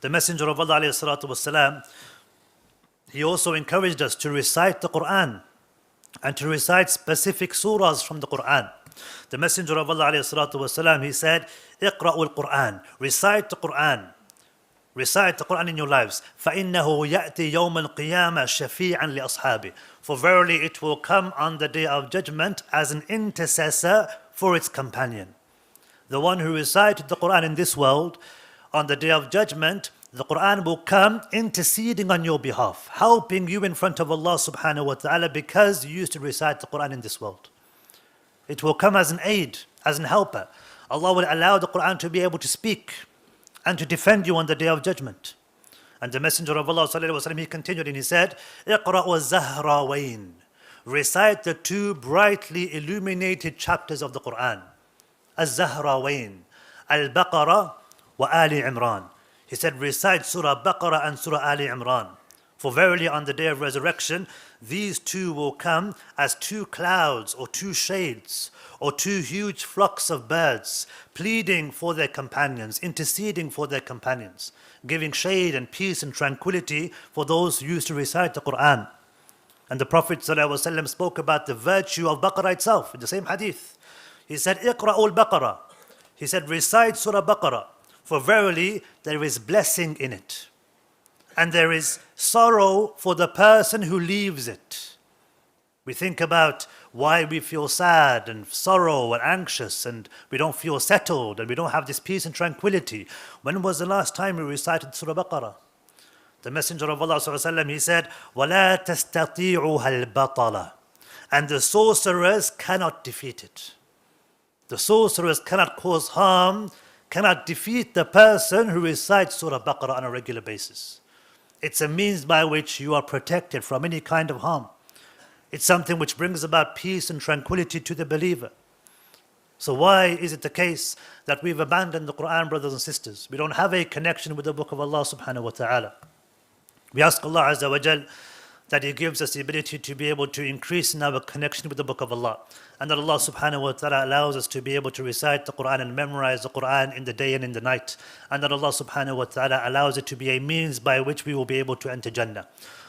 The Messenger of Allah والسلام, he also encouraged us to recite the Quran and to recite specific surahs from the Quran. The Messenger of Allah والسلام, he said, "Iqra'ul Quran, recite the Quran. Recite the Quran in your lives. فَإِنَّهُ يَأْتِي يَوْمَ الْقِيَامَةِ شَفِيعًا لِأَصْحَابِهِ." For verily it will come on the day of judgment as an intercessor for its companion. The one who recited the Quran in this world, on the day of judgment, the Quran will come interceding on your behalf, helping you in front of Allah subhanahu wa ta'ala because you used to recite the Quran in this world. It will come as an aid, as an helper. Allah will allow the Quran to be able to speak and to defend you on the day of judgment. And the Messenger of Allah sallallahu alaihi wasallam, he continued and he said, "Iqra'u az-Zahrawayn." Recite the two brightly illuminated chapters of the Quran. Az-Zahrawayn, Al-Baqarah wa Ali Imran. He said, recite Surah Baqarah and Surah Ali Imran. For verily on the day of resurrection, these two will come as two clouds or two shades or two huge flocks of birds, pleading for their companions, interceding for their companions, giving shade and peace and tranquility for those who used to recite the Quran. And the Prophet ﷺ spoke about the virtue of Baqarah itself in the same hadith. He said, "Iqra'ul Baqarah." He said, recite Surah Baqarah, for verily there is blessing in it. And there is sorrow for the person who leaves it. We think about why we feel sad and sorrow and anxious and we don't feel settled and we don't have this peace and tranquility. When was the last time we recited Surah Baqarah? The Messenger of Allah ﷺ, he said, وَلَا تَسْتَطِيعُهَا الْبَطَلَ. And the sorcerers cannot defeat it. The sorcerers cannot cause harm, cannot defeat the person who recites Surah Baqarah on a regular basis. It's a means by which you are protected from any kind of harm. It's something which brings about peace and tranquility to the believer. So why is it the case that we've abandoned the Quran, brothers and sisters? We don't have a connection with the book of Allah subhanahu wa ta'ala. We ask Allah Azza wa Jal that He gives us the ability to be able to increase in our connection with the book of Allah. And that Allah subhanahu wa ta'ala allows us to be able to recite the Quran and memorize the Quran in the day and in the night. And that Allah subhanahu wa ta'ala allows it to be a means by which we will be able to enter Jannah.